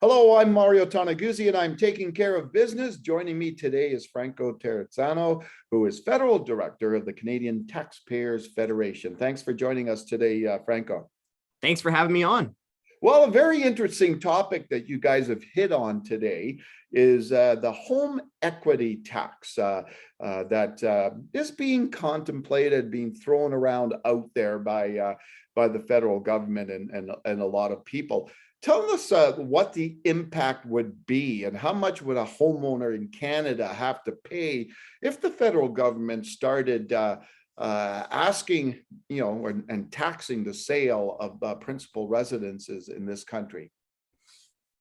Hello, I'm Mario Toneguzzi and I'm taking care of business. Joining me today is Franco Terrazzano, who is Federal Director of the Canadian Taxpayers Federation. Thanks for joining us today, Franco. Thanks for having me on. Well, a very interesting topic that you guys have hit on today is the home equity tax that is being contemplated, being thrown around out there by the federal government and a lot of people. Tell us what the impact would be and how much would a homeowner in Canada have to pay if the federal government started asking, and taxing the sale of principal residences in this country?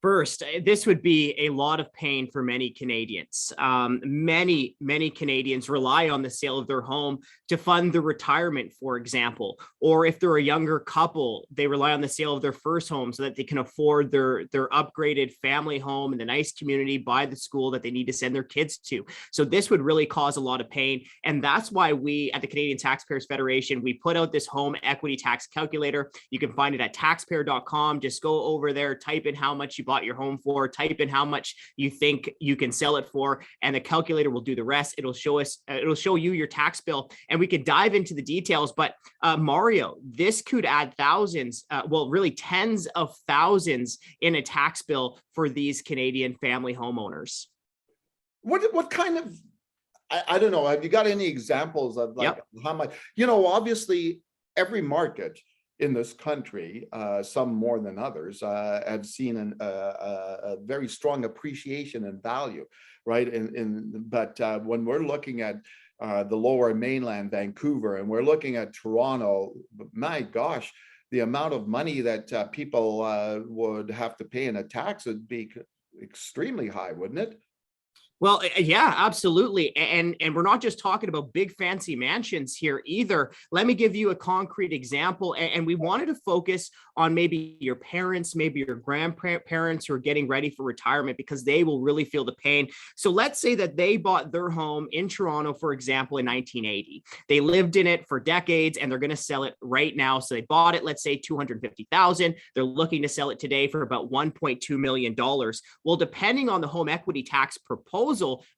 First, this would be a lot of pain for many Canadians. Many Canadians rely on the sale of their home to fund their retirement, for example, or if they're a younger couple, they rely on the sale of their first home so that they can afford their upgraded family home in the nice community by the school that they need to send their kids to. So this would really cause a lot of pain. And that's why we at the Canadian Taxpayers Federation, we put out this home equity tax calculator. You can find it at taxpayer.com. Just go over there, type in how much you bought your home for, type in how much you think you can sell it for, and the calculator will do the rest. It'll show you your tax bill, and we could dive into the details. But Mario, this could add thousands, really tens of thousands in a tax bill for these Canadian family homeowners. What kind of, I don't know, have you got any examples of how much, obviously every market in this country, some more than others, have seen a very strong appreciation in value, right? But when we're looking at the lower mainland, Vancouver, and we're looking at Toronto, my gosh, the amount of money that people would have to pay in a tax would be extremely high, wouldn't it? Well, yeah, absolutely. And we're not just talking about big fancy mansions here either. Let me give you a concrete example. And we wanted to focus on maybe your parents, maybe your grandparents who are getting ready for retirement, because they will really feel the pain. So let's say that they bought their home in Toronto, for example, in 1980. They lived in it for decades and they're going to sell it right now. So they bought it, let's say $250,000. They're looking to sell it today for about $1.2 million. Well, depending on the home equity tax proposal,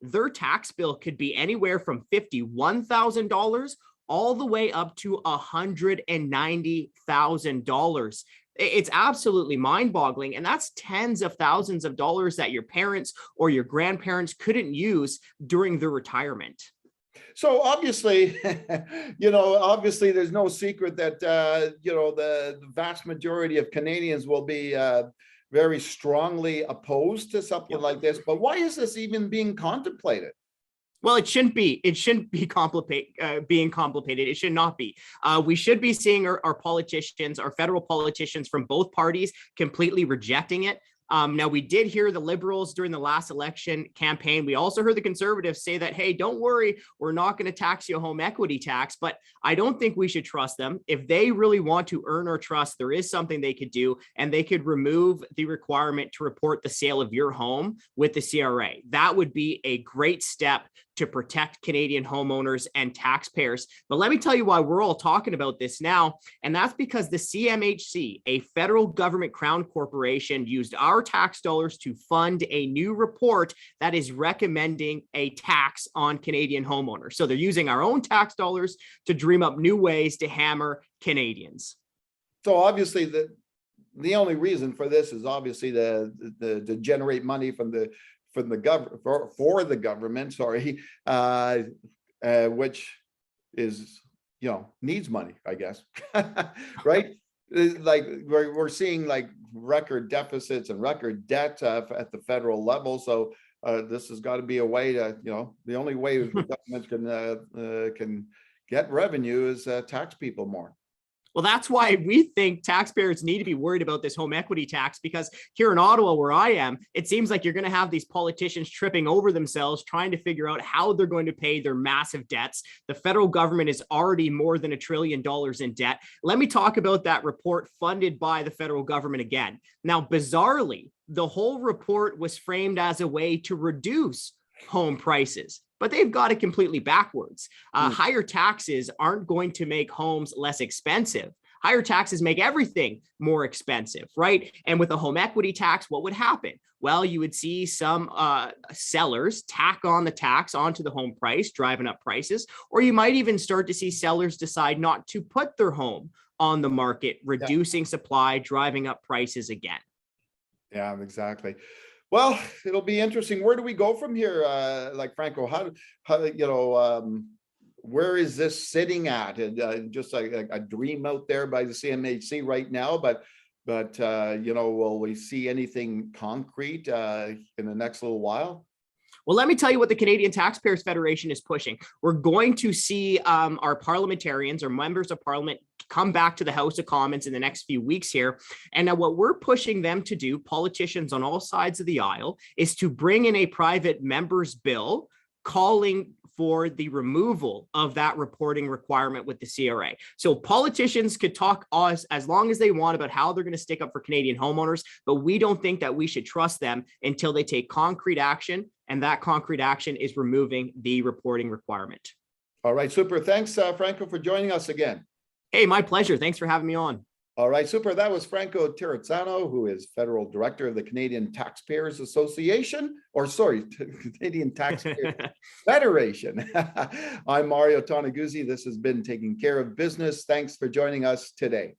their tax bill could be anywhere from $51,000 all the way up to $190,000. It's absolutely mind-boggling, and that's tens of thousands of dollars that your parents or your grandparents couldn't use during their retirement. So obviously, obviously there's no secret that, the vast majority of Canadians will be very strongly opposed to something like this. But why is this even being contemplated? Well, it shouldn't be. It shouldn't be being complicated. It should not be. We should be seeing our politicians, our federal politicians from both parties completely rejecting it. Now, we did hear the Liberals during the last election campaign. We also heard the Conservatives say that, hey, don't worry, we're not going to tax you a home equity tax. But I don't think we should trust them. If they really want to earn our trust, there is something they could do, and they could remove the requirement to report the sale of your home with the CRA. That would be a great step to protect Canadian homeowners and taxpayers. But let me tell you why we're all talking about this now. And that's because the CMHC, a federal government crown corporation, used our tax dollars to fund a new report that is recommending a tax on Canadian homeowners. So they're using our own tax dollars to dream up new ways to hammer Canadians. So obviously the only reason for this is obviously to generate money from the government for the government, sorry, which is, needs money, I guess, right? Like we're seeing like record deficits and record debt at the federal level. So this has got to be a way to, the only way the government can get revenue is tax people more. Well, that's why we think taxpayers need to be worried about this home equity tax, because here in Ottawa, where I am, it seems like you're going to have these politicians tripping over themselves, trying to figure out how they're going to pay their massive debts. The federal government is already more than $1 trillion in debt. Let me talk about that report funded by the federal government again. Now, bizarrely, the whole report was framed as a way to reduce home prices, but they've got it completely backwards. Higher taxes aren't going to make homes less expensive. Higher taxes make everything more expensive, right? And with a home equity tax, what would happen? Well, you would see some sellers tack on the tax onto the home price, driving up prices, or you might even start to see sellers decide not to put their home on the market, reducing supply, driving up prices again. Yeah, exactly. Well, it'll be interesting. Where do we go from here? Like Franco, where is this sitting at? And just a dream out there by the CMHC right now, but will we see anything concrete in the next little while? Well, let me tell you what the Canadian Taxpayers Federation is pushing. We're going to see our parliamentarians or members of parliament come back to the House of Commons in the next few weeks here. And now what we're pushing them to do, politicians on all sides of the aisle, is to bring in a private member's bill calling for the removal of that reporting requirement with the CRA. So politicians could talk us as long as they want about how they're going to stick up for Canadian homeowners, but we don't think that we should trust them until they take concrete action, and that concrete action is removing the reporting requirement. All right, super. Thanks, Franco, for joining us again. Hey, my pleasure. Thanks for having me on. All right, super. That was Franco Terrazzano, who is Federal Director of the Canadian Taxpayers Association, Canadian Taxpayers Federation. I'm Mario Toneguzzi. This has been Taking Care of Business. Thanks for joining us today.